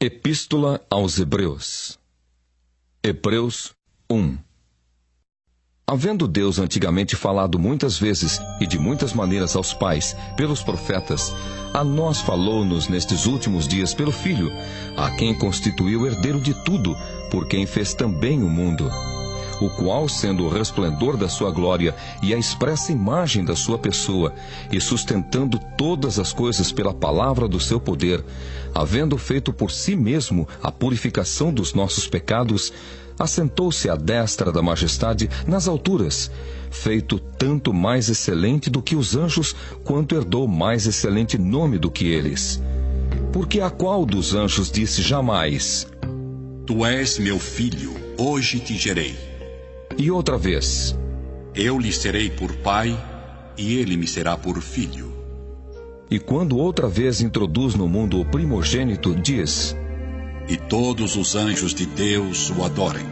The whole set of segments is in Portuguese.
Epístola aos Hebreus. Hebreus 1. Havendo Deus antigamente falado muitas vezes e de muitas maneiras aos pais, pelos profetas, a nós falou-nos nestes últimos dias pelo Filho, a quem constituiu herdeiro de tudo, por quem fez também o mundo, o qual, sendo o resplendor da sua glória e a expressa imagem da sua pessoa, e sustentando todas as coisas pela palavra do seu poder, havendo feito por si mesmo a purificação dos nossos pecados, assentou-se à destra da majestade nas alturas, feito tanto mais excelente do que os anjos, quanto herdou mais excelente nome do que eles. Porque a qual dos anjos disse jamais: Tu és meu filho, hoje te gerei. E outra vez: Eu lhe serei por pai, e ele me será por filho. E quando outra vez introduz no mundo o primogênito, diz: E todos os anjos de Deus o adorem.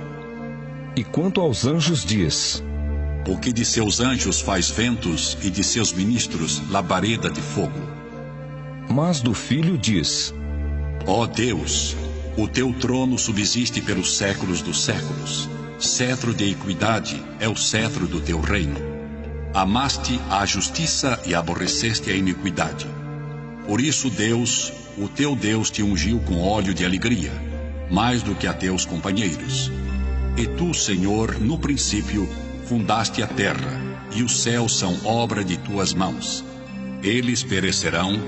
E quanto aos anjos diz: Porque de seus anjos faz ventos, e de seus ministros labareda de fogo. Mas do Filho diz: Ó Deus, o teu trono subsiste pelos séculos dos séculos. Cetro de equidade é o cetro do teu reino. Amaste a justiça e aborreceste a iniquidade. Por isso Deus, o teu Deus, te ungiu com óleo de alegria, mais do que a teus companheiros. E tu, Senhor, no princípio, fundaste a terra, e os céus são obra de tuas mãos. Eles perecerão,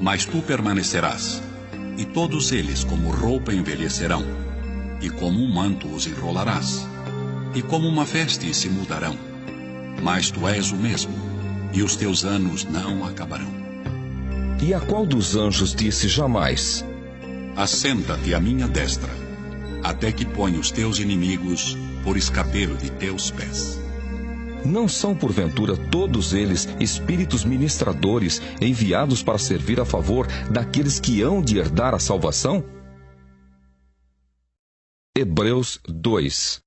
mas tu permanecerás, e todos eles como roupa envelhecerão, e como um manto os enrolarás, e como uma veste se mudarão. Mas tu és o mesmo, e os teus anos não acabarão. E a qual dos anjos disse jamais: Assenta-te à minha destra, até que ponha os teus inimigos por escabelo de teus pés. Não são porventura todos eles espíritos ministradores enviados para servir a favor daqueles que hão de herdar a salvação? Hebreus 2.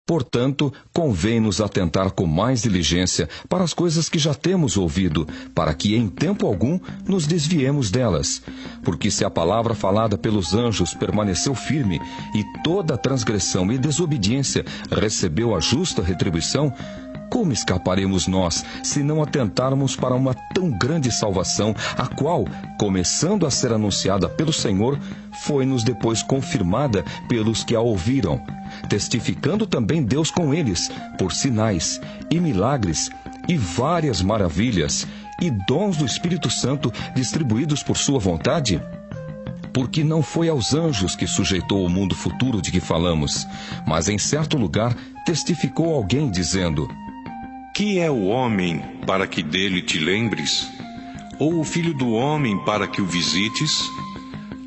Portanto, convém-nos atentar com mais diligência para as coisas que já temos ouvido, para que em tempo algum nos desviemos delas. Porque se a palavra falada pelos anjos permaneceu firme, e toda transgressão e desobediência recebeu a justa retribuição, como escaparemos nós, se não atentarmos para uma tão grande salvação, a qual, começando a ser anunciada pelo Senhor, foi-nos depois confirmada pelos que a ouviram, testificando também Deus com eles, por sinais e milagres e várias maravilhas, e dons do Espírito Santo distribuídos por sua vontade? Porque não foi aos anjos que sujeitou o mundo futuro de que falamos, mas em certo lugar testificou alguém dizendo: Que é o homem para que dele te lembres? Ou o filho do homem para que o visites?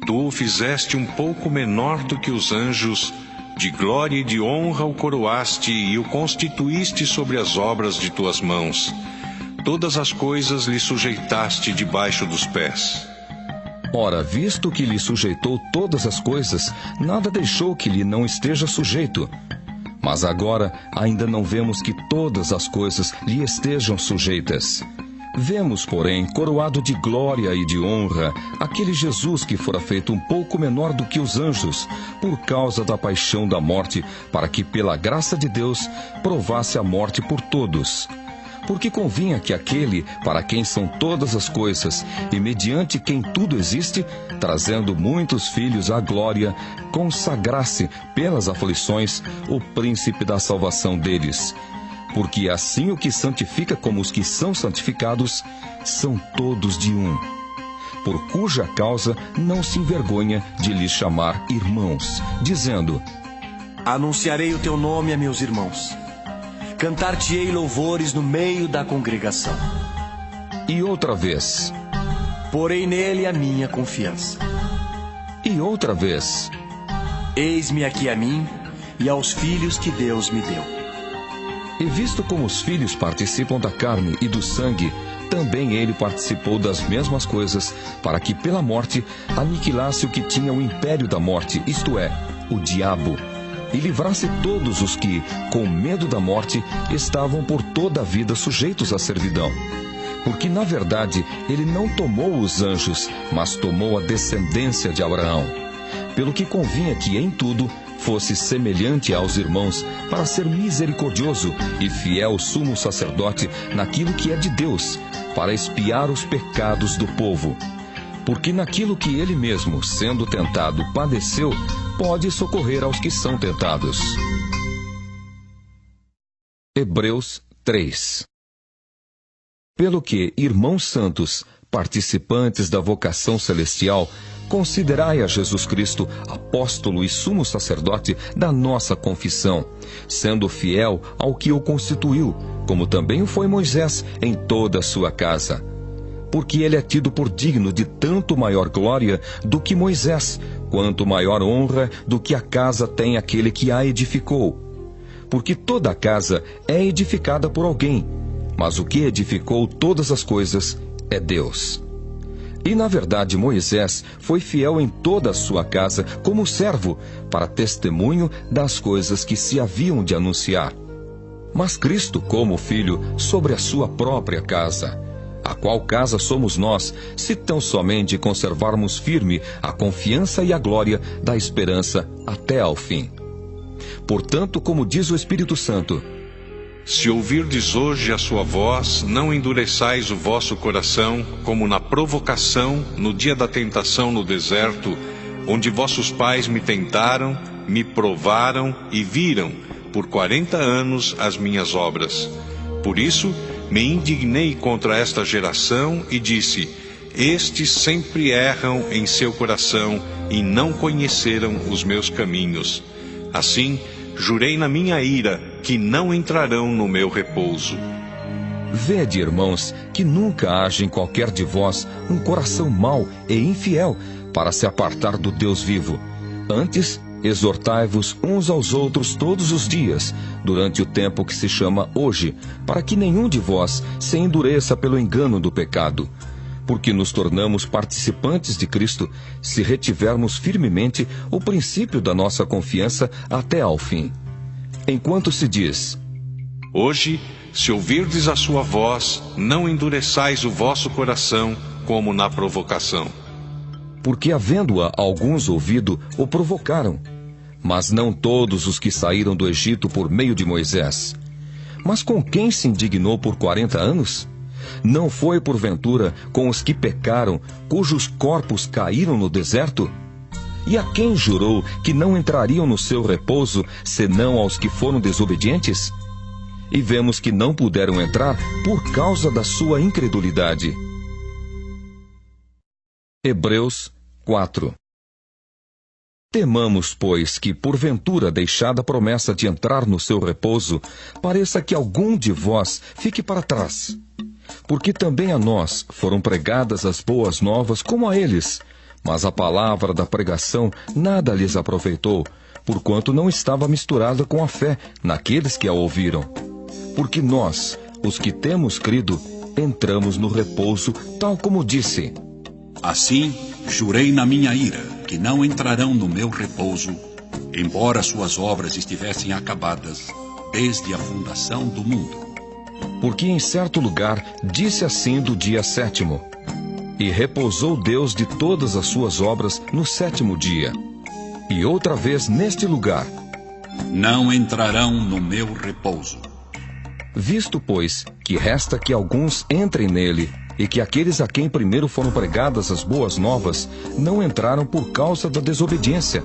Tu o fizeste um pouco menor do que os anjos, de glória e de honra o coroaste e o constituíste sobre as obras de tuas mãos. Todas as coisas lhe sujeitaste debaixo dos pés. Ora, visto que lhe sujeitou todas as coisas, nada deixou que lhe não esteja sujeito. Mas agora ainda não vemos que todas as coisas lhe estejam sujeitas. Vemos, porém, coroado de glória e de honra, aquele Jesus que fora feito um pouco menor do que os anjos, por causa da paixão da morte, para que, pela graça de Deus, provasse a morte por todos. Porque convinha que aquele, para quem são todas as coisas, e mediante quem tudo existe, trazendo muitos filhos à glória, consagrasse, pelas aflições, o príncipe da salvação deles. Porque assim o que santifica como os que são santificados, são todos de um. Por cuja causa não se envergonha de lhes chamar irmãos, dizendo: Anunciarei o teu nome a meus irmãos. Cantar-te-ei louvores no meio da congregação. E outra vez: Porei nele a minha confiança. E outra vez: Eis-me aqui a mim e aos filhos que Deus me deu. E visto como os filhos participam da carne e do sangue, também ele participou das mesmas coisas, para que pela morte aniquilasse o que tinha o império da morte, isto é, o diabo, e livrasse todos os que, com medo da morte, estavam por toda a vida sujeitos à servidão. Porque, na verdade, ele não tomou os anjos, mas tomou a descendência de Abraão. Pelo que convinha que, em tudo, fosse semelhante aos irmãos, para ser misericordioso e fiel sumo sacerdote naquilo que é de Deus, para expiar os pecados do povo. Porque naquilo que ele mesmo, sendo tentado, padeceu, pode socorrer aos que são tentados. Hebreus 3. Pelo que, irmãos santos, participantes da vocação celestial, considerai a Jesus Cristo, apóstolo e sumo sacerdote da nossa confissão, sendo fiel ao que o constituiu, como também o foi Moisés em toda a sua casa. Porque ele é tido por digno de tanto maior glória do que Moisés, quanto maior honra do que a casa tem aquele que a edificou. Porque toda a casa é edificada por alguém, mas o que edificou todas as coisas é Deus. E, na verdade, Moisés foi fiel em toda a sua casa como servo, para testemunho das coisas que se haviam de anunciar. Mas Cristo como filho sobre a sua própria casa, a qual casa somos nós, se tão somente conservarmos firme a confiança e a glória da esperança até ao fim. Portanto, como diz o Espírito Santo: se ouvirdes hoje a sua voz, não endureçais o vosso coração, como na provocação, no dia da tentação no deserto, onde vossos pais me tentaram, me provaram e viram, por 40 anos, as minhas obras. Por isso, me indignei contra esta geração e disse: estes sempre erram em seu coração e não conheceram os meus caminhos. Assim, jurei na minha ira que não entrarão no meu repouso. Vede, irmãos, que nunca haja em qualquer de vós um coração mau e infiel para se apartar do Deus vivo. Antes, exortai-vos uns aos outros todos os dias, durante o tempo que se chama hoje, para que nenhum de vós se endureça pelo engano do pecado. Porque nos tornamos participantes de Cristo, se retivermos firmemente o princípio da nossa confiança até ao fim. Enquanto se diz: hoje, se ouvirdes a sua voz, não endureçais o vosso coração, como na provocação. Porque havendo-a alguns ouvido, o provocaram. Mas não todos os que saíram do Egito por meio de Moisés. Mas com quem se indignou por 40 anos? Não foi porventura com os que pecaram, cujos corpos caíram no deserto? E a quem jurou que não entrariam no seu repouso, senão aos que foram desobedientes? E vemos que não puderam entrar por causa da sua incredulidade. Hebreus 4. Temamos, pois, que, porventura, deixada a promessa de entrar no seu repouso, pareça que algum de vós fique para trás. Porque também a nós foram pregadas as boas novas como a eles, mas a palavra da pregação nada lhes aproveitou, porquanto não estava misturada com a fé naqueles que a ouviram. Porque nós, os que temos crido, entramos no repouso, tal como disse: assim, jurei na minha ira que não entrarão no meu repouso, embora suas obras estivessem acabadas desde a fundação do mundo. Porque em certo lugar disse assim do dia 7º: e repousou Deus de todas as suas obras no 7º dia. E outra vez neste lugar: não entrarão no meu repouso. Visto, pois, que resta que alguns entrem nele, e que aqueles a quem primeiro foram pregadas as boas novas não entraram por causa da desobediência,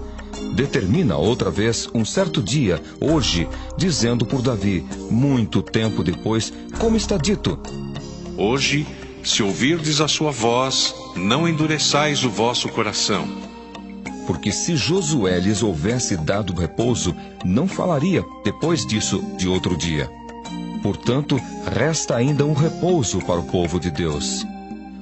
determina outra vez um certo dia, hoje, dizendo por Davi, muito tempo depois, como está dito: hoje, se ouvirdes a sua voz, não endureçais o vosso coração. Porque se Josué lhes houvesse dado repouso, não falaria, depois disso, de outro dia. Portanto, resta ainda um repouso para o povo de Deus.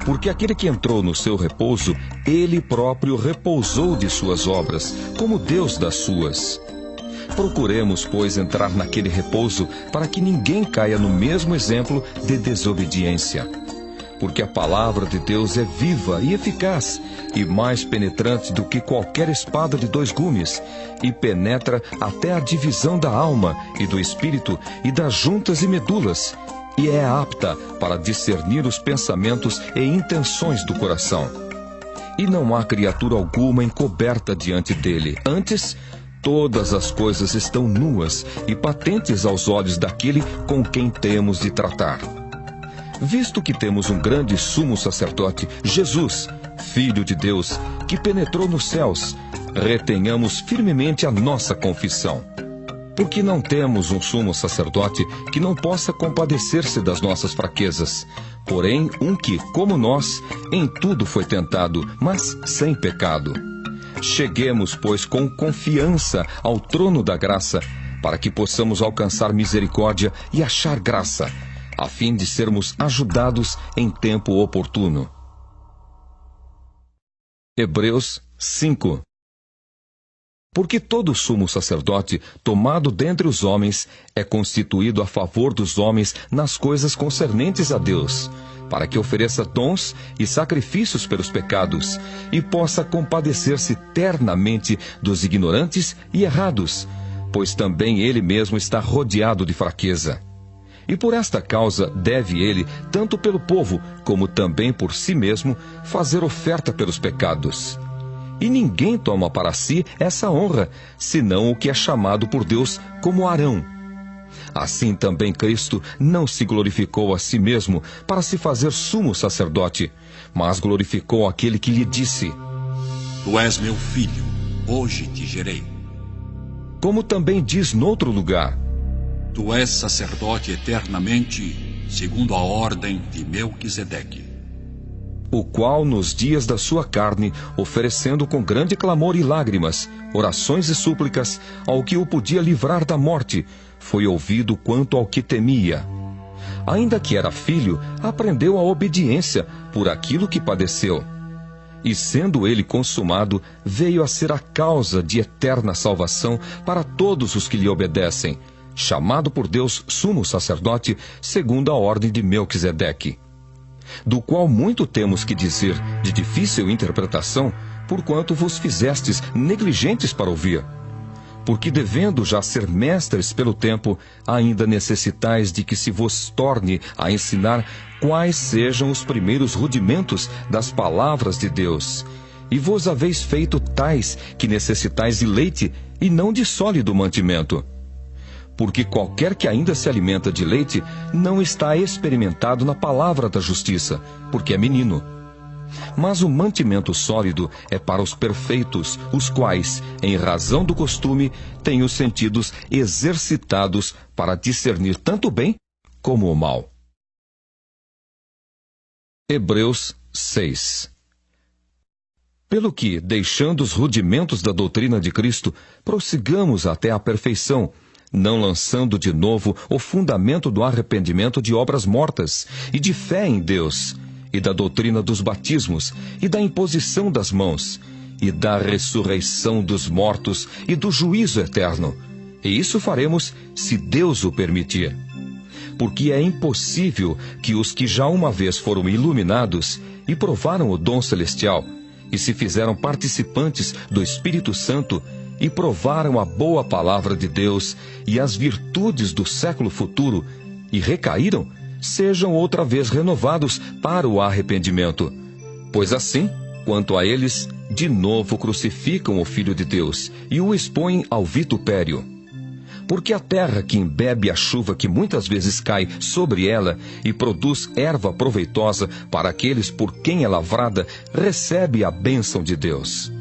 Porque aquele que entrou no seu repouso, ele próprio repousou de suas obras, como Deus das suas. Procuremos, pois, entrar naquele repouso, para que ninguém caia no mesmo exemplo de desobediência. Porque a palavra de Deus é viva e eficaz, e mais penetrante do que qualquer espada de 2 gumes, e penetra até a divisão da alma e do espírito e das juntas e medulas, e é apta para discernir os pensamentos e intenções do coração. E não há criatura alguma encoberta diante dele. Antes, todas as coisas estão nuas e patentes aos olhos daquele com quem temos de tratar. Visto que temos um grande sumo sacerdote, Jesus, Filho de Deus, que penetrou nos céus, retenhamos firmemente a nossa confissão. Porque não temos um sumo sacerdote que não possa compadecer-se das nossas fraquezas, porém um que, como nós, em tudo foi tentado, mas sem pecado. Cheguemos, pois, com confiança ao trono da graça, para que possamos alcançar misericórdia e achar graça, a fim de sermos ajudados em tempo oportuno. Hebreus 5. Porque todo sumo sacerdote, tomado dentre os homens, é constituído a favor dos homens nas coisas concernentes a Deus, para que ofereça dons e sacrifícios pelos pecados, e possa compadecer-se ternamente dos ignorantes e errados, pois também ele mesmo está rodeado de fraqueza. E por esta causa deve ele, tanto pelo povo, como também por si mesmo, fazer oferta pelos pecados. E ninguém toma para si essa honra, senão o que é chamado por Deus como Arão. Assim também Cristo não se glorificou a si mesmo para se fazer sumo sacerdote, mas glorificou aquele que lhe disse: Tu és meu filho, hoje te gerei. Como também diz noutro lugar: Tu és sacerdote eternamente, segundo a ordem de Melquisedeque. O qual, nos dias da sua carne, oferecendo com grande clamor e lágrimas, orações e súplicas, ao que o podia livrar da morte, foi ouvido quanto ao que temia. Ainda que era filho, aprendeu a obediência por aquilo que padeceu. E sendo ele consumado, veio a ser a causa de eterna salvação para todos os que lhe obedecem, chamado por Deus sumo sacerdote, segundo a ordem de Melquisedeque. Do qual muito temos que dizer, de difícil interpretação, porquanto vos fizestes negligentes para ouvir. Porque devendo já ser mestres pelo tempo, ainda necessitais de que se vos torne a ensinar quais sejam os primeiros rudimentos das palavras de Deus. E vos haveis feito tais que necessitais de leite e não de sólido mantimento. Porque qualquer que ainda se alimenta de leite não está experimentado na palavra da justiça, porque é menino. Mas o mantimento sólido é para os perfeitos, os quais, em razão do costume, têm os sentidos exercitados para discernir tanto o bem como o mal. Hebreus 6. Pelo que, deixando os rudimentos da doutrina de Cristo, prossigamos até a perfeição, não lançando de novo o fundamento do arrependimento de obras mortas, e de fé em Deus, e da doutrina dos batismos, e da imposição das mãos, e da ressurreição dos mortos, e do juízo eterno. E isso faremos, se Deus o permitir. Porque é impossível que os que já uma vez foram iluminados, e provaram o dom celestial, e se fizeram participantes do Espírito Santo, e provaram a boa palavra de Deus e as virtudes do século futuro, e recaíram, sejam outra vez renovados para o arrependimento. Pois assim, quanto a eles, de novo crucificam o Filho de Deus e o expõem ao vitupério. Porque a terra que embebe a chuva que muitas vezes cai sobre ela e produz erva proveitosa para aqueles por quem é lavrada, recebe a bênção de Deus.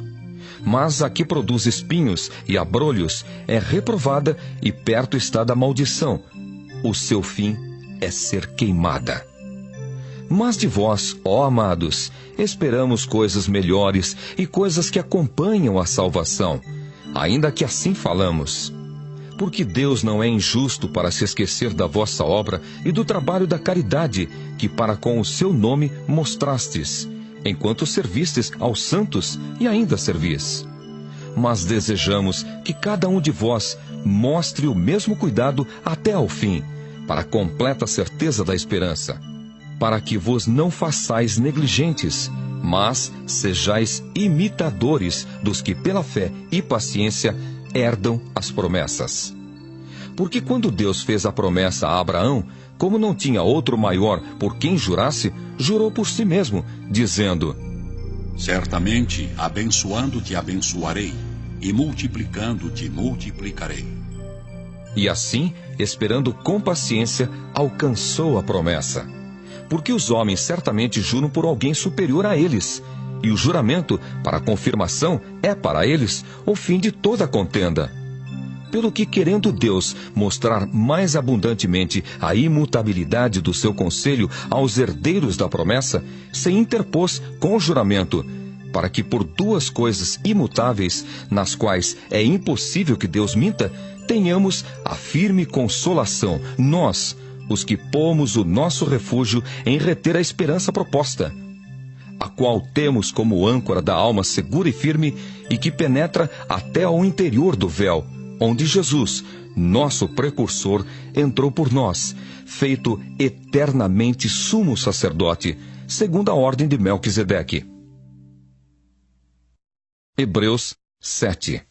Mas a que produz espinhos e abrolhos é reprovada e perto está da maldição. O seu fim é ser queimada. Mas de vós, ó amados, esperamos coisas melhores e coisas que acompanham a salvação, ainda que assim falamos. Porque Deus não é injusto para se esquecer da vossa obra e do trabalho da caridade que para com o seu nome mostrastes, enquanto servistes aos santos e ainda servis. Mas desejamos que cada um de vós mostre o mesmo cuidado até ao fim, para a completa certeza da esperança, para que vos não façais negligentes, mas sejais imitadores dos que pela fé e paciência herdam as promessas. Porque quando Deus fez a promessa a Abraão, como não tinha outro maior por quem jurasse, jurou por si mesmo, dizendo: Certamente, abençoando-te abençoarei, e multiplicando-te multiplicarei. E assim, esperando com paciência, alcançou a promessa. Porque os homens certamente juram por alguém superior a eles, e o juramento, para confirmação, é para eles o fim de toda contenda. Pelo que, querendo Deus mostrar mais abundantemente a imutabilidade do seu conselho aos herdeiros da promessa, se interpôs com o juramento, para que por duas coisas imutáveis, nas quais é impossível que Deus minta, tenhamos a firme consolação, nós, os que pomos o nosso refúgio em reter a esperança proposta, a qual temos como âncora da alma segura e firme, e que penetra até ao interior do véu, onde Jesus, nosso precursor, entrou por nós, feito eternamente sumo sacerdote, segundo a ordem de Melquisedeque. Hebreus 7.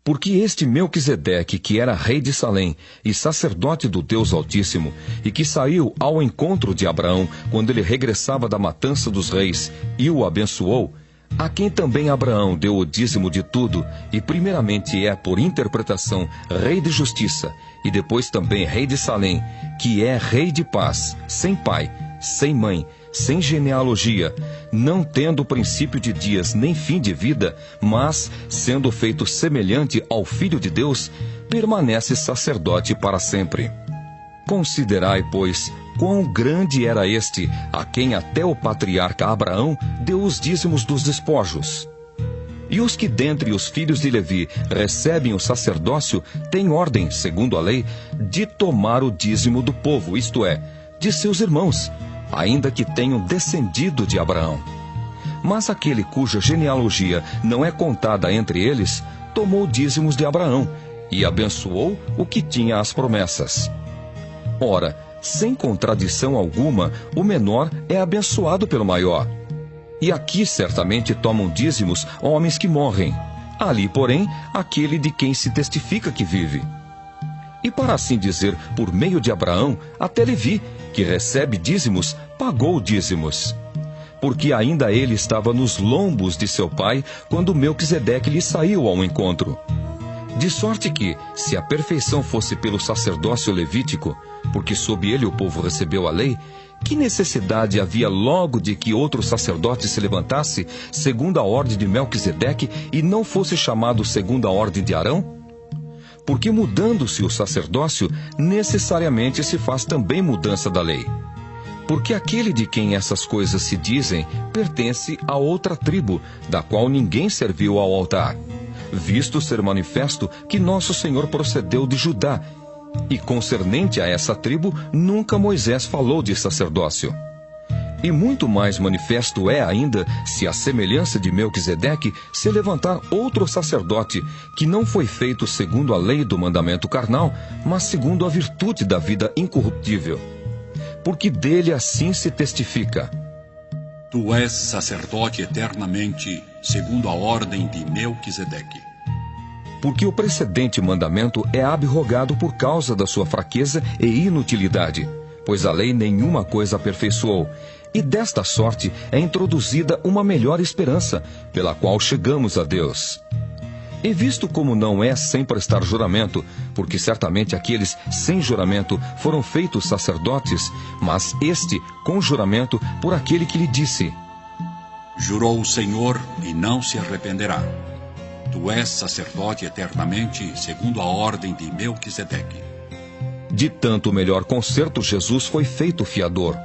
Porque este Melquisedeque, que era rei de Salém e sacerdote do Deus Altíssimo, e que saiu ao encontro de Abraão quando ele regressava da matança dos reis e o abençoou, a quem também Abraão deu o dízimo de tudo, e primeiramente é, por interpretação, rei de justiça, e depois também rei de Salém, que é rei de paz, sem pai, sem mãe, sem genealogia, não tendo princípio de dias nem fim de vida, mas, sendo feito semelhante ao Filho de Deus, permanece sacerdote para sempre. Considerai, pois, quão grande era este, a quem até o patriarca Abraão deu os dízimos dos despojos. E os que dentre os filhos de Levi recebem o sacerdócio têm ordem, segundo a lei, de tomar o dízimo do povo, isto é, de seus irmãos, ainda que tenham descendido de Abraão. Mas aquele cuja genealogia não é contada entre eles, tomou dízimos de Abraão, e abençoou o que tinha as promessas. Ora, sem contradição alguma, o menor é abençoado pelo maior. E aqui certamente tomam dízimos homens que morrem. Ali, porém, aquele de quem se testifica que vive. E para assim dizer, por meio de Abraão, até Levi, que recebe dízimos, pagou dízimos. Porque ainda ele estava nos lombos de seu pai, quando Melquisedeque lhe saiu ao encontro. De sorte que, se a perfeição fosse pelo sacerdócio levítico, porque sob ele o povo recebeu a lei, que necessidade havia logo de que outro sacerdote se levantasse, segundo a ordem de Melquisedeque, e não fosse chamado segundo a ordem de Arão? Porque mudando-se o sacerdócio, necessariamente se faz também mudança da lei. Porque aquele de quem essas coisas se dizem pertence a outra tribo, da qual ninguém serviu ao altar, visto ser manifesto que nosso Senhor procedeu de Judá, e concernente a essa tribo, nunca Moisés falou de sacerdócio. E muito mais manifesto é ainda, se a semelhança de Melquisedeque se levantar outro sacerdote, que não foi feito segundo a lei do mandamento carnal, mas segundo a virtude da vida incorruptível. Porque dele assim se testifica: Tu és sacerdote eternamente, segundo a ordem de Melquisedeque. Porque o precedente mandamento é abrogado por causa da sua fraqueza e inutilidade, pois a lei nenhuma coisa aperfeiçoou, e desta sorte é introduzida uma melhor esperança, pela qual chegamos a Deus. E visto como não é sem prestar juramento, porque certamente aqueles sem juramento foram feitos sacerdotes, mas este com juramento por aquele que lhe disse: Jurou o Senhor e não se arrependerá. Tu és sacerdote eternamente, segundo a ordem de Melquisedeque. De tanto melhor concerto, Jesus foi feito fiador.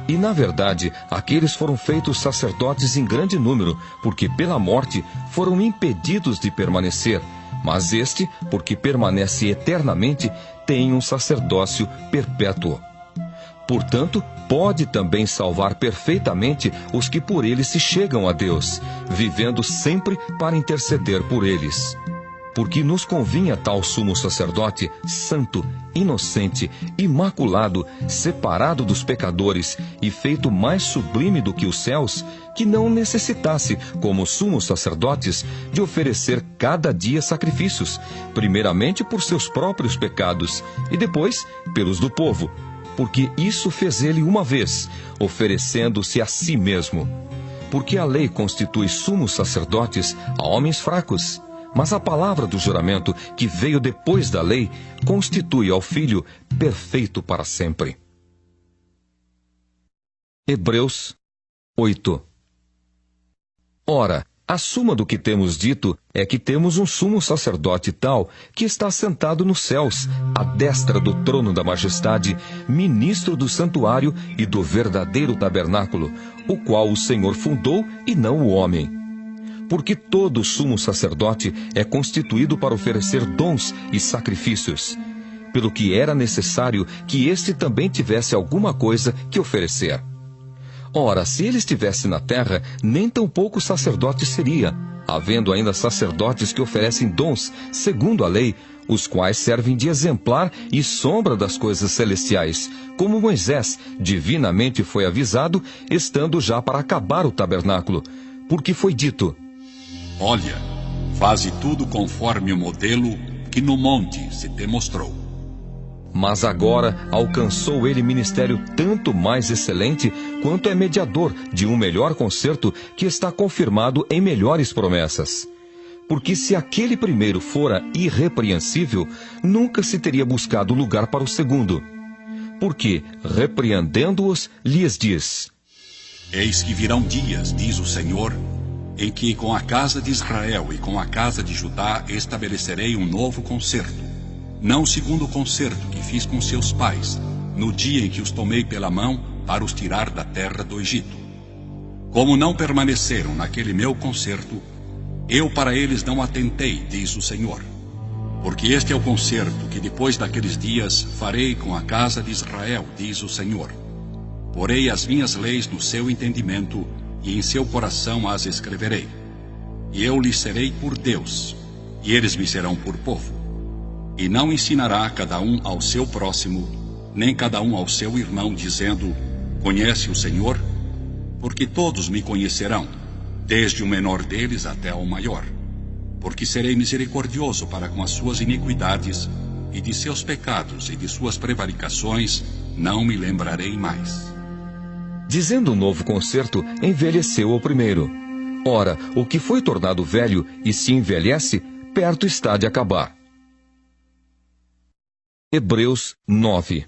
E, na verdade, aqueles foram feitos sacerdotes em grande número, porque pela morte foram impedidos de permanecer, mas este, porque permanece eternamente, tem um sacerdócio perpétuo. Portanto, pode também salvar perfeitamente os que por ele se chegam a Deus, vivendo sempre para interceder por eles. porque nos convinha tal sumo sacerdote, santo, inocente, imaculado, separado dos pecadores e feito mais sublime do que os céus, que não necessitasse, como sumos sacerdotes, de oferecer cada dia sacrifícios, primeiramente por seus próprios pecados e depois pelos do povo, porque isso fez ele uma vez, oferecendo-se a si mesmo. Porque a lei constitui sumos sacerdotes a homens fracos, mas a palavra do juramento, que veio depois da lei, constitui ao Filho perfeito para sempre. Hebreus 8. Ora, a suma do que temos dito é que temos um sumo sacerdote tal, que está sentado nos céus, à destra do trono da majestade, ministro do santuário e do verdadeiro tabernáculo, o qual o Senhor fundou e não o homem. Porque todo sumo sacerdote é constituído para oferecer dons e sacrifícios, pelo que era necessário que este também tivesse alguma coisa que oferecer. Ora, se ele estivesse na terra, nem tampouco sacerdote seria, havendo ainda sacerdotes que oferecem dons, segundo a lei, os quais servem de exemplar e sombra das coisas celestiais, como Moisés divinamente foi avisado, estando já para acabar o tabernáculo, porque foi dito: Olha, faze tudo conforme o modelo que no monte se te mostrou. Mas agora alcançou ele ministério tanto mais excelente, quanto é mediador de um melhor concerto que está confirmado em melhores promessas. Porque se aquele primeiro fora irrepreensível, nunca se teria buscado lugar para o segundo. Porque, repreendendo-os, lhes diz: Eis que virão dias, diz o Senhor, em que com a casa de Israel e com a casa de Judá estabelecerei um novo concerto, não segundo o concerto que fiz com seus pais, no dia em que os tomei pela mão para os tirar da terra do Egito. Como não permaneceram naquele meu concerto, eu para eles não atentei, diz o Senhor. Porque este é o concerto que depois daqueles dias farei com a casa de Israel, diz o Senhor. Porei as minhas leis no seu entendimento e em seu coração as escreverei. E eu lhes serei por Deus, e eles me serão por povo. E não ensinará cada um ao seu próximo, nem cada um ao seu irmão, dizendo: Conhece o Senhor? Porque todos me conhecerão, desde o menor deles até ao maior. Porque serei misericordioso para com as suas iniquidades, e de seus pecados e de suas prevaricações não me lembrarei mais. Dizendo um novo concerto, envelheceu o primeiro. Ora, o que foi tornado velho e se envelhece, perto está de acabar. Hebreus 9.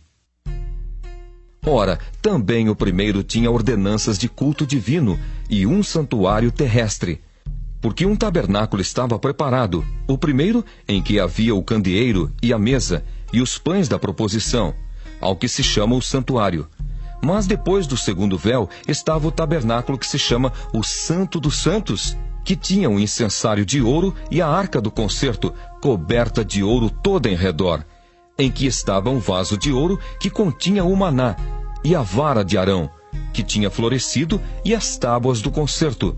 Ora, também o primeiro tinha ordenanças de culto divino e um santuário terrestre, porque um tabernáculo estava preparado, o primeiro em que havia o candeeiro e a mesa e os pães da proposição, ao que se chama o santuário. Mas depois do segundo véu estava o tabernáculo que se chama o Santo dos Santos, que tinha um incensário de ouro e a arca do concerto, coberta de ouro toda em redor, em que estava um vaso de ouro que continha o maná, e a vara de Arão, que tinha florescido, e as tábuas do concerto.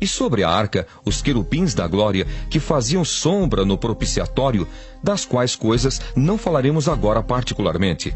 E sobre a arca, os querubins da glória, que faziam sombra no propiciatório, das quais coisas não falaremos agora particularmente.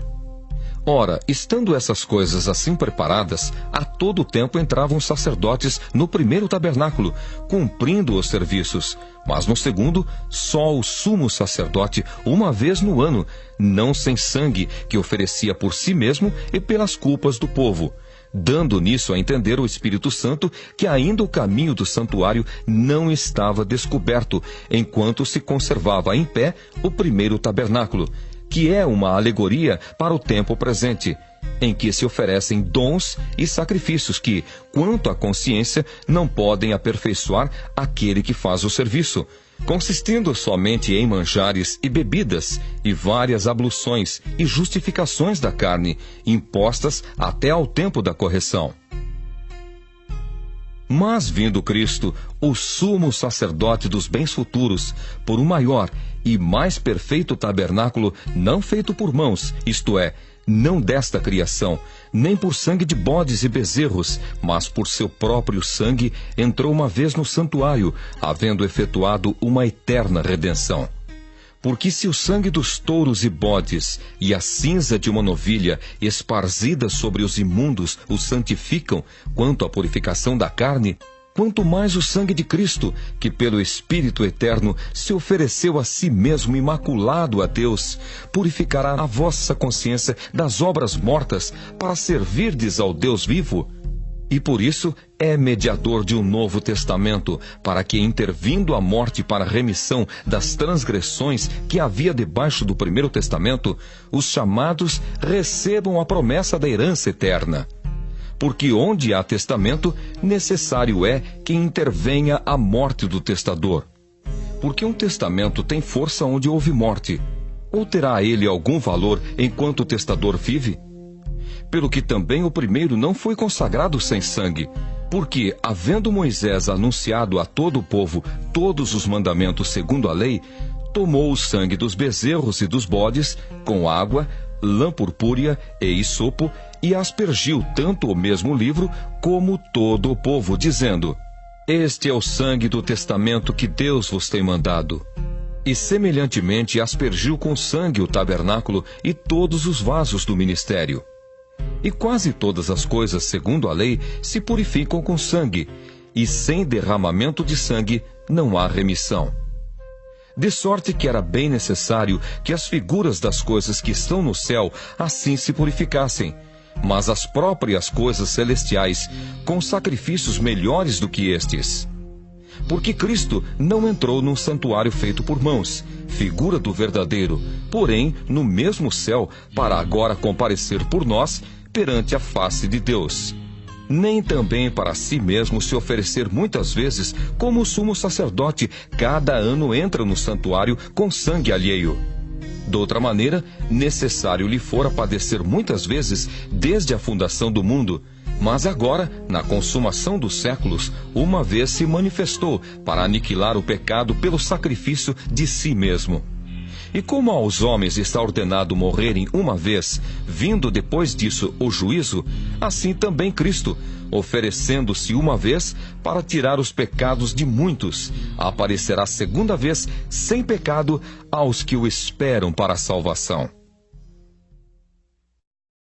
Ora, estando essas coisas assim preparadas, a todo o tempo entravam os sacerdotes no primeiro tabernáculo, cumprindo os serviços. Mas no segundo, só o sumo sacerdote, uma vez no ano, não sem sangue, que oferecia por si mesmo e pelas culpas do povo, dando nisso a entender o Espírito Santo que ainda o caminho do santuário não estava descoberto, enquanto se conservava em pé o primeiro tabernáculo, que é uma alegoria para o tempo presente, em que se oferecem dons e sacrifícios que, quanto à consciência, não podem aperfeiçoar aquele que faz o serviço, consistindo somente em manjares e bebidas, e várias abluções e justificações da carne, impostas até ao tempo da correção. Mas vindo Cristo, o sumo sacerdote dos bens futuros, por um maior e mais perfeito tabernáculo, não feito por mãos, isto é, não desta criação, nem por sangue de bodes e bezerros, mas por seu próprio sangue entrou uma vez no santuário, havendo efetuado uma eterna redenção. Porque se o sangue dos touros e bodes e a cinza de uma novilha esparzida sobre os imundos os santificam quanto à purificação da carne, quanto mais o sangue de Cristo, que pelo Espírito Eterno se ofereceu a si mesmo imaculado a Deus, purificará a vossa consciência das obras mortas para servirdes ao Deus vivo. E por isso é mediador de um novo testamento, para que, intervindo a morte para a remissão das transgressões que havia debaixo do primeiro testamento, os chamados recebam a promessa da herança eterna. Porque onde há testamento, necessário é que intervenha a morte do testador. Porque um testamento tem força onde houve morte, ou terá ele algum valor enquanto o testador vive? Pelo que também o primeiro não foi consagrado sem sangue, porque, havendo Moisés anunciado a todo o povo todos os mandamentos segundo a lei, tomou o sangue dos bezerros e dos bodes, com água, lã purpúrea e isopo, e aspergiu tanto o mesmo livro como todo o povo, dizendo: Este é o sangue do testamento que Deus vos tem mandado. E semelhantemente aspergiu com sangue o tabernáculo e todos os vasos do ministério. E quase todas as coisas, segundo a lei, se purificam com sangue, e sem derramamento de sangue não há remissão. De sorte que era bem necessário que as figuras das coisas que estão no céu assim se purificassem, mas as próprias coisas celestiais com sacrifícios melhores do que estes. Porque Cristo não entrou num santuário feito por mãos, figura do verdadeiro, porém no mesmo céu, para agora comparecer por nós perante a face de Deus. Nem também para si mesmo se oferecer muitas vezes, como o sumo sacerdote cada ano entra no santuário com sangue alheio. Doutra maneira, necessário lhe fora padecer muitas vezes desde a fundação do mundo, mas agora, na consumação dos séculos, uma vez se manifestou para aniquilar o pecado pelo sacrifício de si mesmo. E como aos homens está ordenado morrerem uma vez, vindo depois disso o juízo, assim também Cristo, oferecendo-se uma vez para tirar os pecados de muitos, aparecerá segunda vez sem pecado aos que o esperam para a salvação.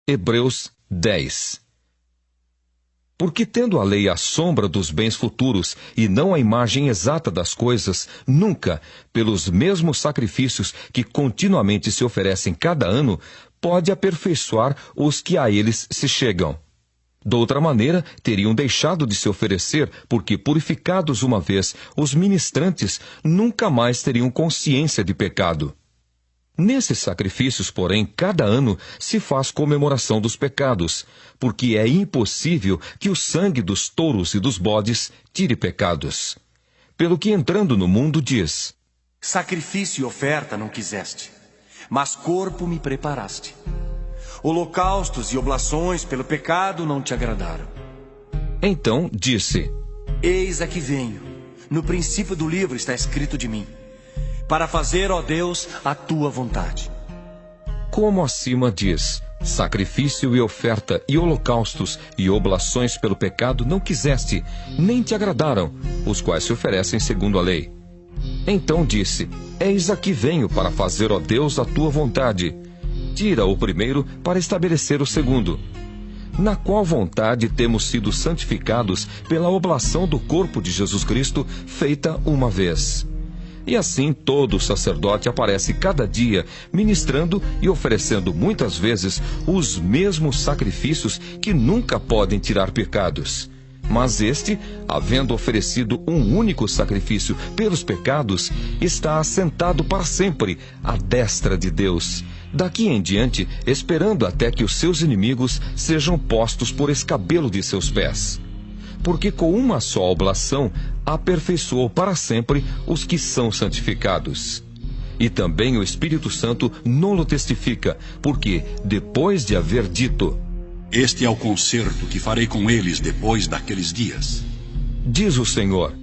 Hebreus 10. Porque tendo a lei a sombra dos bens futuros e não a imagem exata das coisas, nunca, pelos mesmos sacrifícios que continuamente se oferecem cada ano, pode aperfeiçoar os que a eles se chegam. Doutra maneira, teriam deixado de se oferecer, porque, purificados uma vez, os ministrantes nunca mais teriam consciência de pecado. Nesses sacrifícios, porém, cada ano se faz comemoração dos pecados, porque é impossível que o sangue dos touros e dos bodes tire pecados. Pelo que, entrando no mundo, diz: Sacrifício e oferta não quiseste, mas corpo me preparaste. Holocaustos e oblações pelo pecado não te agradaram. Então disse: Eis aqui venho. No princípio do livro está escrito de mim, para fazer, ó Deus, a tua vontade. Como acima diz: sacrifício e oferta e holocaustos e oblações pelo pecado não quiseste, nem te agradaram, os quais se oferecem segundo a lei. Então disse: Eis aqui venho para fazer, ó Deus, a tua vontade. Tira o primeiro para estabelecer o segundo. Na qual vontade temos sido santificados pela oblação do corpo de Jesus Cristo, feita uma vez. E assim todo sacerdote aparece cada dia, ministrando e oferecendo muitas vezes os mesmos sacrifícios que nunca podem tirar pecados. Mas este, havendo oferecido um único sacrifício pelos pecados, está assentado para sempre à destra de Deus, daqui em diante esperando até que os seus inimigos sejam postos por escabelo de seus pés. Porque com uma só oblação aperfeiçoou para sempre os que são santificados. E também o Espírito Santo nolo testifica, porque, depois de haver dito: Este é o concerto que farei com eles depois daqueles dias, diz o Senhor: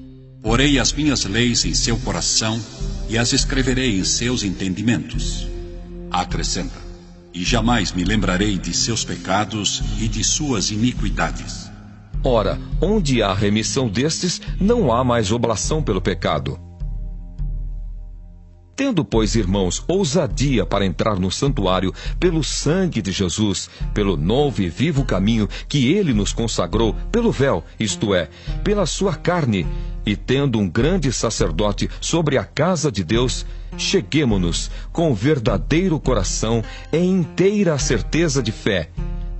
porei as minhas leis em seu coração e as escreverei em seus entendimentos. Acrescenta: e jamais me lembrarei de seus pecados e de suas iniquidades. Ora, onde há remissão destes, não há mais oblação pelo pecado. Tendo, pois, irmãos, ousadia para entrar no santuário pelo sangue de Jesus, pelo novo e vivo caminho que ele nos consagrou, pelo véu, isto é, pela sua carne, e tendo um grande sacerdote sobre a casa de Deus, cheguemo-nos com verdadeiro coração e inteira certeza de fé,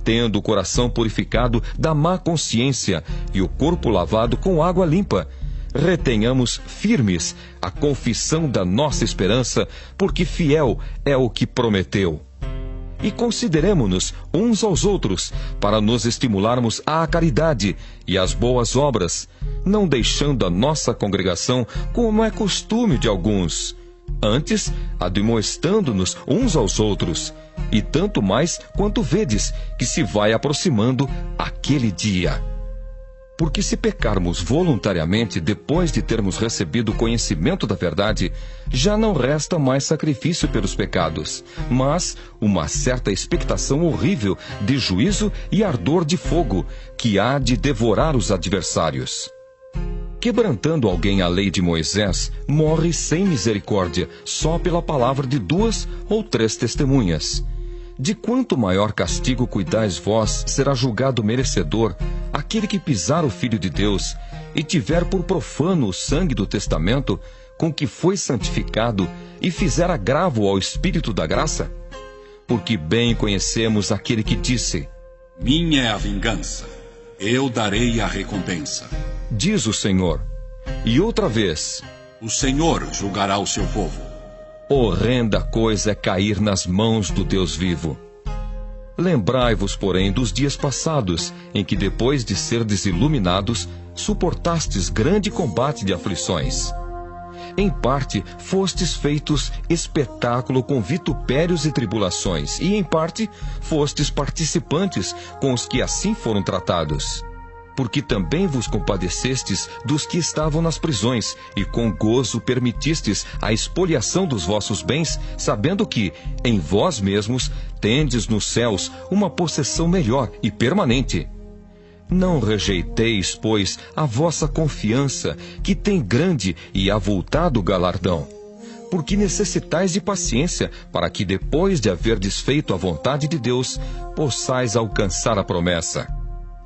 tendo o coração purificado da má consciência e o corpo lavado com água limpa. Retenhamos firmes a confissão da nossa esperança, porque fiel é o que prometeu. E consideremo-nos uns aos outros, para nos estimularmos à caridade e às boas obras, não deixando a nossa congregação como é costume de alguns, antes admoestando-nos uns aos outros, e tanto mais quanto vedes que se vai aproximando aquele dia. Porque se pecarmos voluntariamente depois de termos recebido o conhecimento da verdade, já não resta mais sacrifício pelos pecados, mas uma certa expectação horrível de juízo e ardor de fogo, que há de devorar os adversários. Quebrantando alguém a lei de Moisés, morre sem misericórdia, só pela palavra de 2 ou 3 testemunhas. De quanto maior castigo cuidais vós, será julgado merecedor aquele que pisar o Filho de Deus e tiver por profano o sangue do testamento com que foi santificado e fizer agravo ao Espírito da graça? Porque bem conhecemos aquele que disse: Minha é a vingança, eu darei a recompensa. Diz o Senhor. E outra vez: O Senhor julgará o seu povo. Horrenda coisa é cair nas mãos do Deus vivo. Lembrai-vos, porém, dos dias passados, em que, depois de serdes iluminados, suportastes grande combate de aflições. Em parte, fostes feitos espetáculo com vitupérios e tribulações, e em parte, fostes participantes com os que assim foram tratados. Porque também vos compadecestes dos que estavam nas prisões, e com gozo permitistes a expoliação dos vossos bens, sabendo que, em vós mesmos, tendes nos céus uma possessão melhor e permanente. Não rejeiteis, pois, a vossa confiança, que tem grande e avultado galardão. Porque necessitais de paciência, para que, depois de haverdes feito a vontade de Deus, possais alcançar a promessa.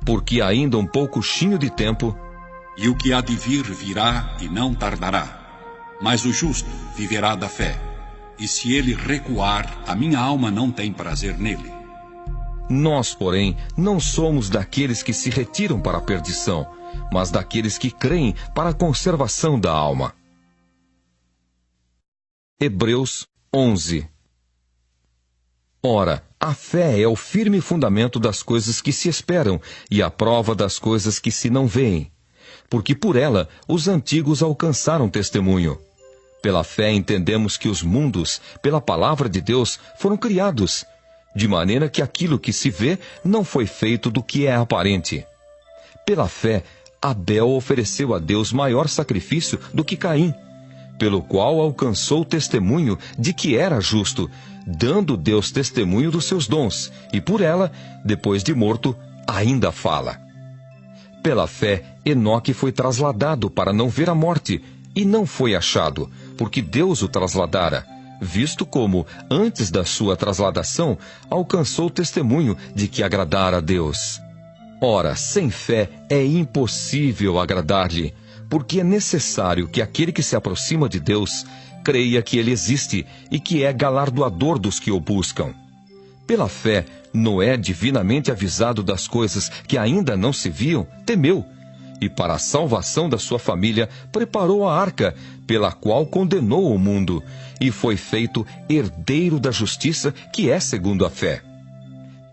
Porque ainda um pouquinho de tempo, e o que há de vir virá e não tardará. Mas o justo viverá da fé, e se ele recuar, a minha alma não tem prazer nele. Nós, porém, não somos daqueles que se retiram para a perdição, mas daqueles que creem para a conservação da alma. Hebreus 11. Ora, a fé é o firme fundamento das coisas que se esperam e a prova das coisas que se não veem. Porque por ela os antigos alcançaram testemunho. Pela fé entendemos que os mundos, pela palavra de Deus, foram criados, de maneira que aquilo que se vê não foi feito do que é aparente. Pela fé, Abel ofereceu a Deus maior sacrifício do que Caim, pelo qual alcançou testemunho de que era justo, dando Deus testemunho dos seus dons, e por ela, depois de morto, ainda fala. Pela fé, Enoque foi trasladado para não ver a morte, e não foi achado, porque Deus o trasladara, visto como, antes da sua trasladação, alcançou testemunho de que agradara a Deus. Ora, sem fé é impossível agradar-lhe, porque é necessário que aquele que se aproxima de Deus creia que ele existe e que é galardoador dos que o buscam. Pela fé, Noé, divinamente avisado das coisas que ainda não se viam, temeu, e para a salvação da sua família preparou a arca, pela qual condenou o mundo, e foi feito herdeiro da justiça, que é segundo a fé.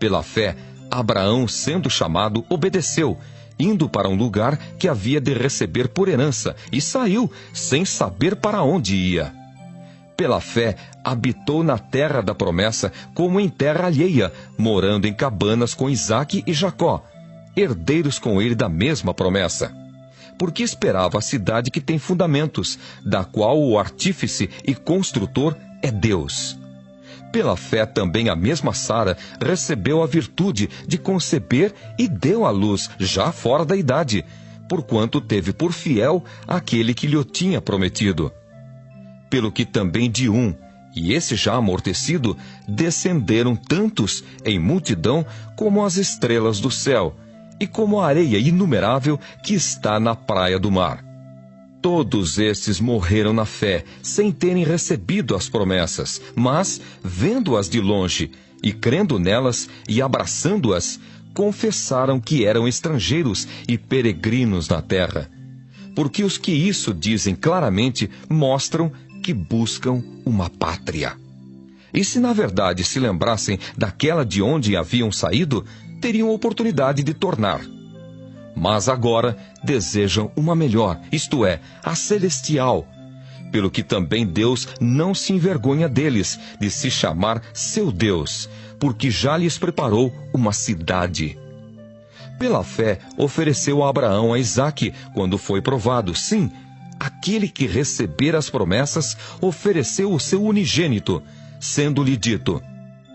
Pela fé, Abraão, sendo chamado, obedeceu, indo para um lugar que havia de receber por herança, e saiu, sem saber para onde ia. Pela fé, habitou na terra da promessa, como em terra alheia, morando em cabanas com Isaque e Jacó, herdeiros com ele da mesma promessa. Porque esperava a cidade que tem fundamentos, da qual o artífice e construtor é Deus. Pela fé também a mesma Sara recebeu a virtude de conceber e deu à luz já fora da idade, porquanto teve por fiel aquele que lhe tinha prometido. Pelo que também de um, e esse já amortecido, descenderam tantos em multidão como as estrelas do céu, e como a areia inumerável que está na praia do mar. Todos estes morreram na fé, sem terem recebido as promessas, mas, vendo-as de longe, e crendo nelas, e abraçando-as, confessaram que eram estrangeiros e peregrinos na terra. Porque os que isso dizem claramente mostram que buscam uma pátria. E se na verdade se lembrassem daquela de onde haviam saído, teriam oportunidade de tornar. Mas agora desejam uma melhor, isto é, a celestial. Pelo que também Deus não se envergonha deles, de se chamar seu Deus, porque já lhes preparou uma cidade. Pela fé ofereceu a Abraão a Isaque, quando foi provado. Sim, aquele que recebera as promessas ofereceu o seu unigênito, sendo-lhe dito: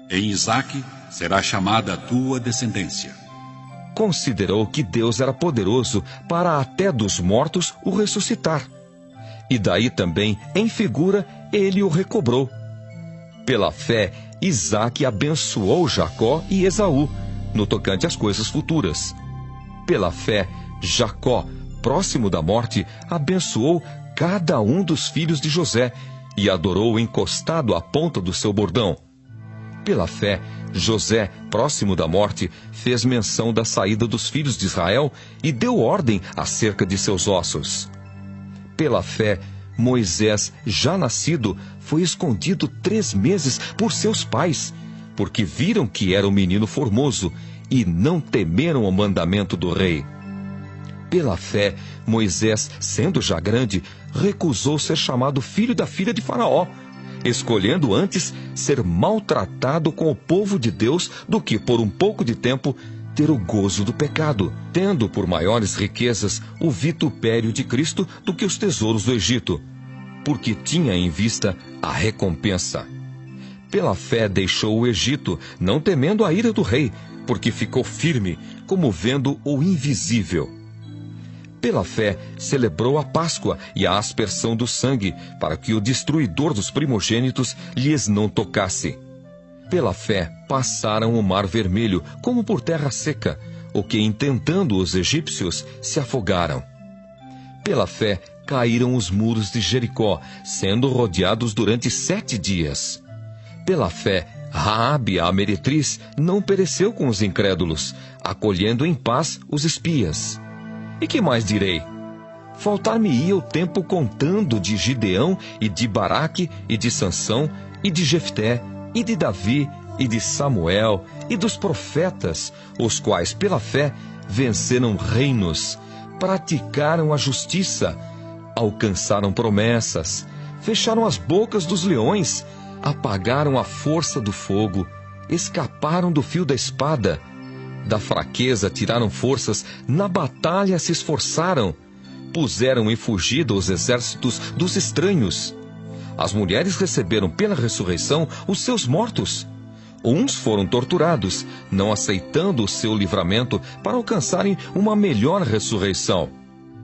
em Isaque será chamada a tua descendência. Considerou que Deus era poderoso para até dos mortos o ressuscitar. E daí também, em figura, ele o recobrou. Pela fé, Isaque abençoou Jacó e Esaú, no tocante às coisas futuras. Pela fé, Jacó, próximo da morte, abençoou cada um dos filhos de José e adorou encostado à ponta do seu bordão. Pela fé, José, próximo da morte, fez menção da saída dos filhos de Israel e deu ordem acerca de seus ossos. Pela fé, Moisés, já nascido, foi escondido 3 meses por seus pais, porque viram que era um menino formoso e não temeram o mandamento do rei. Pela fé, Moisés, sendo já grande, recusou ser chamado filho da filha de Faraó, escolhendo antes ser maltratado com o povo de Deus do que por um pouco de tempo ter o gozo do pecado, tendo por maiores riquezas o vitupério de Cristo do que os tesouros do Egito, porque tinha em vista a recompensa. Pela fé deixou o Egito, não temendo a ira do rei, porque ficou firme, como vendo o invisível. Pela fé, celebrou a Páscoa e a aspersão do sangue, para que o destruidor dos primogênitos lhes não tocasse. Pela fé, passaram o mar vermelho, como por terra seca, o que, intentando os egípcios, se afogaram. Pela fé, caíram os muros de Jericó, sendo rodeados durante 7 dias. Pela fé, Raabe, a meretriz, não pereceu com os incrédulos, acolhendo em paz os espias. E que mais direi? Faltar-me-ia o tempo contando de Gideão e de Baraque e de Sansão e de Jefté e de Davi e de Samuel e dos profetas, os quais pela fé venceram reinos, praticaram a justiça, alcançaram promessas, fecharam as bocas dos leões, apagaram a força do fogo, escaparam do fio da espada. Da fraqueza tiraram forças, na batalha se esforçaram, puseram em fugida os exércitos dos estranhos. As mulheres receberam pela ressurreição os seus mortos. Uns foram torturados, não aceitando o seu livramento para alcançarem uma melhor ressurreição.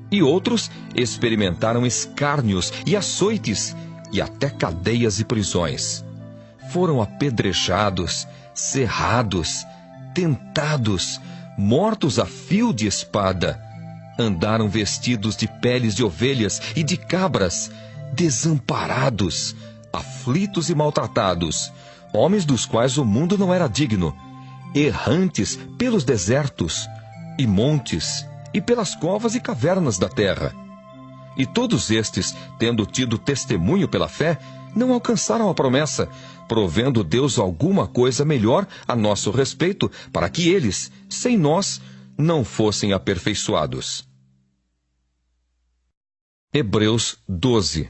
E outros experimentaram escárnios e açoites, e até cadeias e prisões. Foram apedrejados, cerrados, tentados, mortos a fio de espada. Andaram vestidos de peles de ovelhas e de cabras, desamparados, aflitos e maltratados, homens dos quais o mundo não era digno, errantes pelos desertos e montes e pelas covas e cavernas da terra. E todos estes, tendo tido testemunho pela fé, não alcançaram a promessa, provendo Deus alguma coisa melhor a nosso respeito, para que eles, sem nós, não fossem aperfeiçoados. Hebreus 12.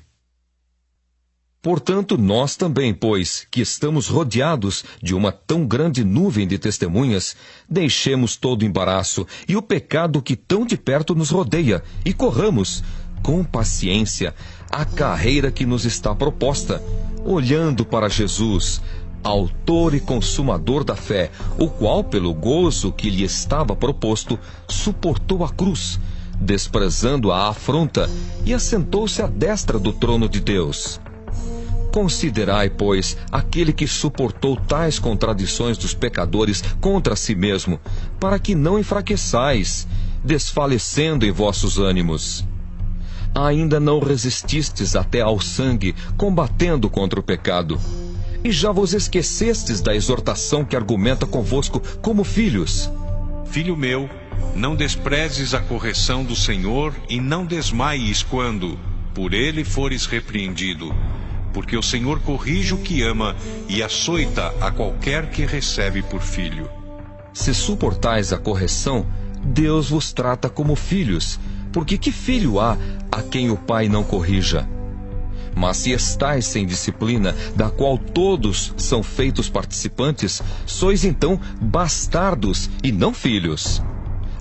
Portanto, nós também, pois, que estamos rodeados de uma tão grande nuvem de testemunhas, deixemos todo o embaraço e o pecado que tão de perto nos rodeia, e corramos, com paciência, a carreira que nos está proposta, olhando para Jesus, autor e consumador da fé, o qual, pelo gozo que lhe estava proposto, suportou a cruz, desprezando a afronta, e assentou-se à destra do trono de Deus. Considerai, pois, aquele que suportou tais contradições dos pecadores contra si mesmo, para que não enfraqueçais, desfalecendo em vossos ânimos. Ainda não resististes até ao sangue, combatendo contra o pecado. E já vos esquecestes da exortação que argumenta convosco como filhos. Filho meu, não desprezes a correção do Senhor e não desmaies quando, por ele, fores repreendido. Porque o Senhor corrige o que ama e açoita a qualquer que recebe por filho. Se suportais a correção, Deus vos trata como filhos, porque que filho há a quem o pai não corrija? Mas se estais sem disciplina, da qual todos são feitos participantes, sois então bastardos e não filhos.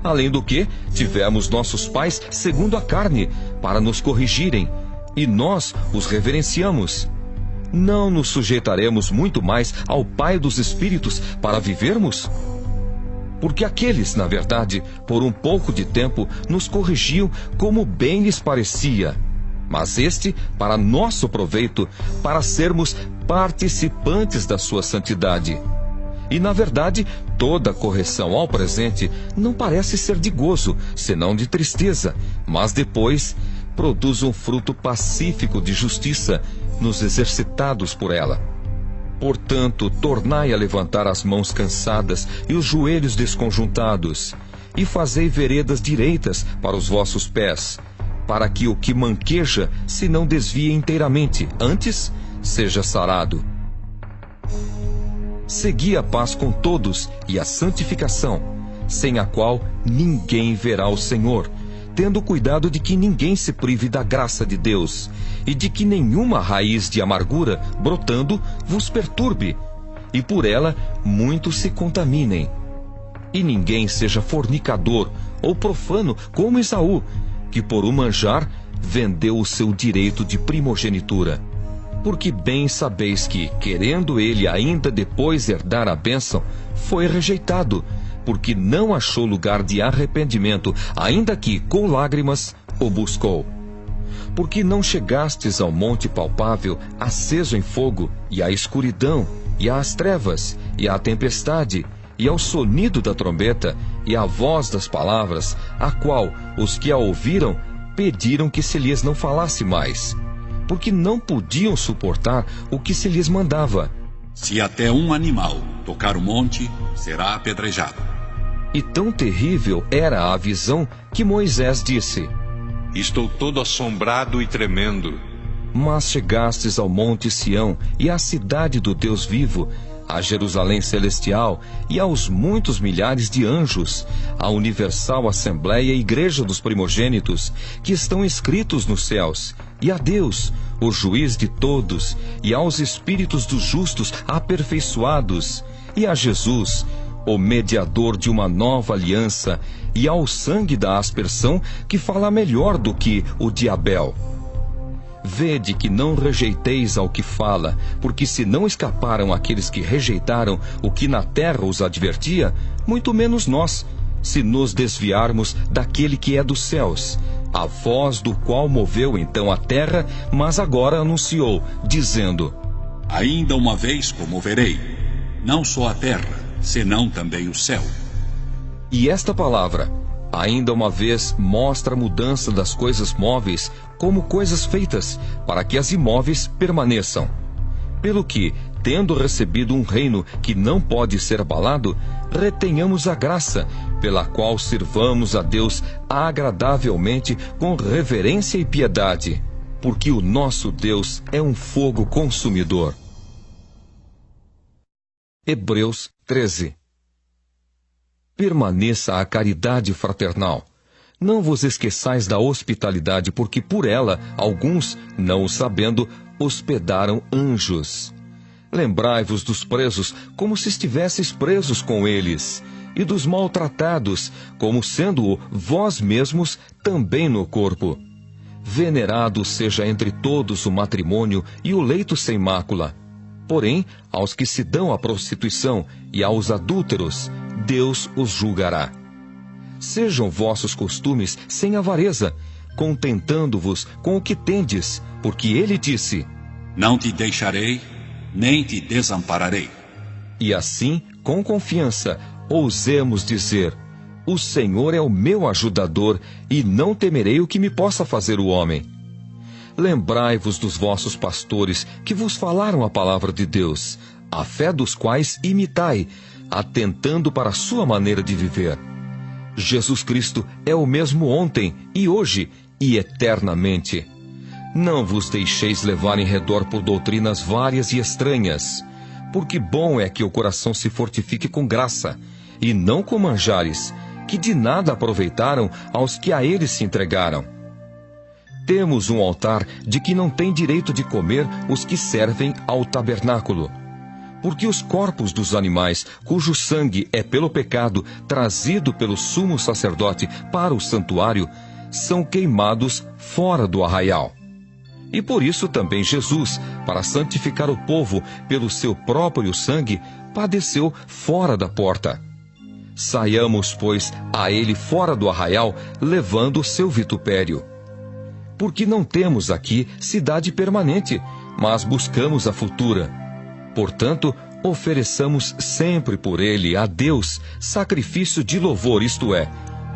Além do que, tivemos nossos pais segundo a carne, para nos corrigirem, e nós os reverenciamos. Não nos sujeitaremos muito mais ao Pai dos Espíritos para vivermos? Porque aqueles, na verdade, por um pouco de tempo, nos corrigiam como bem lhes parecia. Mas este, para nosso proveito, para sermos participantes da sua santidade. E, na verdade, toda correção ao presente não parece ser de gozo, senão de tristeza, mas depois produz um fruto pacífico de justiça nos exercitados por ela. Portanto, tornai a levantar as mãos cansadas e os joelhos desconjuntados, e fazei veredas direitas para os vossos pés, para que o que manqueja se não desvie inteiramente, antes seja sarado. Segui a paz com todos e a santificação, sem a qual ninguém verá o Senhor, tendo cuidado de que ninguém se prive da graça de Deus, e de que nenhuma raiz de amargura, brotando, vos perturbe, e por ela muitos se contaminem. E ninguém seja fornicador ou profano como Esaú, que por um manjar vendeu o seu direito de primogenitura. Porque bem sabeis que, querendo ele ainda depois herdar a bênção, foi rejeitado, porque não achou lugar de arrependimento, ainda que, com lágrimas, o buscou. Porque não chegastes ao monte palpável, aceso em fogo, e à escuridão, e às trevas, e à tempestade, e ao sonido da trombeta, e à voz das palavras, a qual os que a ouviram pediram que se lhes não falasse mais, porque não podiam suportar o que se lhes mandava. Se até um animal tocar o monte, será apedrejado. E tão terrível era a visão que Moisés disse: Estou todo assombrado e tremendo. Mas chegastes ao monte Sião e à cidade do Deus vivo, a Jerusalém celestial e aos muitos milhares de anjos, à universal assembleia e igreja dos primogênitos, que estão escritos nos céus, e a Deus, o juiz de todos, e aos espíritos dos justos aperfeiçoados, e a Jesus, o mediador de uma nova aliança, e ao sangue da aspersão, que fala melhor do que o de Abel. Vede que não rejeiteis ao que fala, porque se não escaparam aqueles que rejeitaram o que na terra os advertia, muito menos nós, se nos desviarmos daquele que é dos céus, a voz do qual moveu então a terra, mas agora anunciou, dizendo: Ainda uma vez comoverei, não só a terra, senão também o céu. E esta palavra, ainda uma vez, mostra a mudança das coisas móveis como coisas feitas, para que as imóveis permaneçam. Pelo que, tendo recebido um reino que não pode ser abalado, retenhamos a graça, pela qual sirvamos a Deus agradavelmente com reverência e piedade, porque o nosso Deus é um fogo consumidor. Hebreus 13. Permaneça a caridade fraternal. Não vos esqueçais da hospitalidade, porque por ela, alguns, não o sabendo, hospedaram anjos. Lembrai-vos dos presos, como se estivesseis presos com eles, e dos maltratados, como sendo-o vós mesmos também no corpo. Venerado seja entre todos o matrimônio e o leito sem mácula. Porém, aos que se dão à prostituição e aos adúlteros, Deus os julgará. Sejam vossos costumes sem avareza, contentando-vos com o que tendes, porque ele disse: Não te deixarei, nem te desampararei. E assim, com confiança, ousemos dizer: o Senhor é o meu ajudador, e não temerei o que me possa fazer o homem. Lembrai-vos dos vossos pastores, que vos falaram a palavra de Deus, a fé dos quais imitai, atentando para a sua maneira de viver. Jesus Cristo é o mesmo ontem, e hoje, e eternamente. Não vos deixeis levar em redor por doutrinas várias e estranhas, porque bom é que o coração se fortifique com graça, e não com manjares, que de nada aproveitaram aos que a eles se entregaram. Temos um altar de que não tem direito de comer os que servem ao tabernáculo, porque os corpos dos animais, cujo sangue é pelo pecado trazido pelo sumo sacerdote para o santuário, são queimados fora do arraial. E por isso também Jesus, para santificar o povo pelo seu próprio sangue, padeceu fora da porta. Saiamos, pois, a ele fora do arraial, levando o seu vitupério. Porque não temos aqui cidade permanente, mas buscamos a futura. Portanto, ofereçamos sempre por ele a Deus sacrifício de louvor, isto é,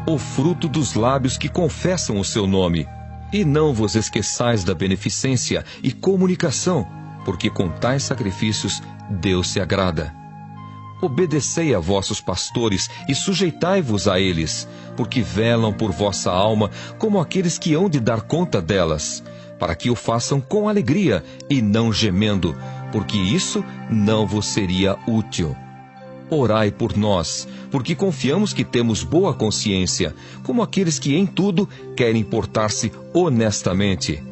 o fruto dos lábios que confessam o seu nome. E não vos esqueçais da beneficência e comunicação, porque com tais sacrifícios Deus se agrada. Obedecei a vossos pastores e sujeitai-vos a eles, porque velam por vossa alma como aqueles que hão de dar conta delas, para que o façam com alegria e não gemendo, porque isso não vos seria útil. Orai por nós, porque confiamos que temos boa consciência, como aqueles que em tudo querem portar-se honestamente.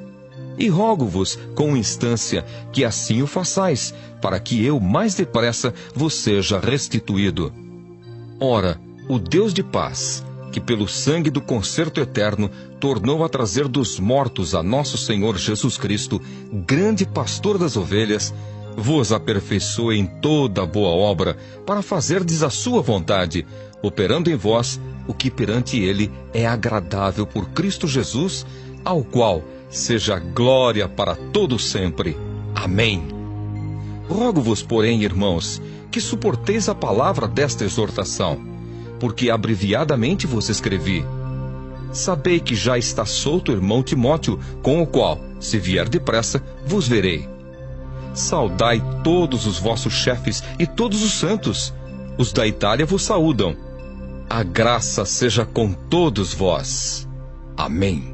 E rogo-vos, com instância, que assim o façais, para que eu mais depressa vos seja restituído. Ora, o Deus de paz, que pelo sangue do concerto eterno tornou a trazer dos mortos a nosso Senhor Jesus Cristo, grande pastor das ovelhas, vos aperfeiçoe em toda boa obra, para fazerdes a sua vontade, operando em vós o que perante ele é agradável por Cristo Jesus, ao qual seja glória para todo sempre. Amém. Rogo-vos, porém, irmãos, que suporteis a palavra desta exortação, porque abreviadamente vos escrevi. Sabei que já está solto o irmão Timóteo, com o qual, se vier depressa, vos verei. Saudai todos os vossos chefes e todos os santos. Os da Itália vos saúdam. A graça seja com todos vós. Amém.